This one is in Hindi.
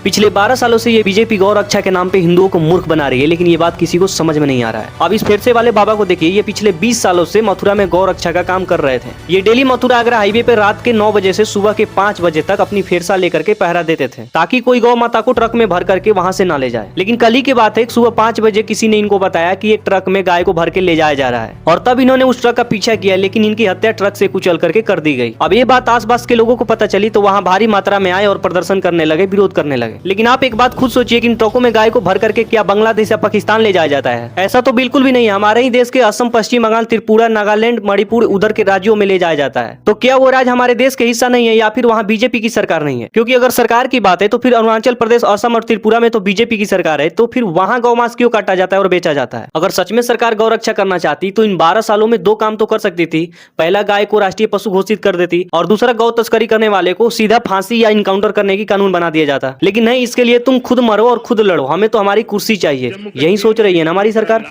पिछले 12 सालों से ये बीजेपी गौ रक्षा के नाम पे हिंदुओं को मूर्ख बना रही है, लेकिन ये बात किसी को समझ में नहीं आ रहा है। अब इस फेरसे वाले बाबा को देखिए, ये पिछले 20 सालों से मथुरा में गौ रक्षा का काम कर रहे थे। ये डेली मथुरा आगरा हाईवे पे रात के 9 बजे से सुबह के 5 बजे तक अपनी फेरसा लेकर के पहरा देते थे, ताकि कोई गौ माता को ट्रक में भर करके वहां से ना ले जाए। लेकिन कल ही की बात है, सुबह 5 बजे किसी ने इनको बताया कि एक ट्रक में गाय को भर के ले जाया जा रहा है, और तब इन्होंने उस ट्रक का पीछा किया, लेकिन इनकी हत्या ट्रक से कुचल करके कर दी गई। अब ये बात आसपास के लोगों को पता चली तो वहाँ भारी मात्रा में आए और प्रदर्शन करने लगे, विरोध करने लगे। लेकिन आप एक बात खुद सोचिए कि इन ट्रकों में गाय को भर करके क्या बांग्लादेश या पाकिस्तान ले जाया जाता है? ऐसा तो बिल्कुल भी नहीं है। हमारे ही देश के असम, पश्चिम बंगाल, त्रिपुरा, नागालैंड, मणिपुर, उधर के राज्यों में ले जाया जाता है। तो क्या वो राज्य हमारे देश के हिस्सा नहीं है, या फिर वहाँ बीजेपी की सरकार नहीं है? क्योंकि अगर सरकार की बात है तो फिर अरुणाचल प्रदेश, असम और त्रिपुरा में तो बीजेपी की सरकार है, तो फिर वहाँ गौ मांस क्यों काटा जाता है और बेचा जाता है? अगर सच में सरकार गौ रक्षा करना चाहती तो इन 12 सालों में 2 काम तो कर सकती थी। पहला, गाय को राष्ट्रीय पशु घोषित कर देती, और दूसरा, गौ तस्करी करने वाले को सीधा फांसी या इनकाउंटर करने की कानून बना दिया जाता। लेकिन नहीं, इसके लिए तुम खुद मरो और खुद लड़ो, हमें तो हमारी कुर्सी चाहिए। यही सोच रही है ना हमारी सरकार।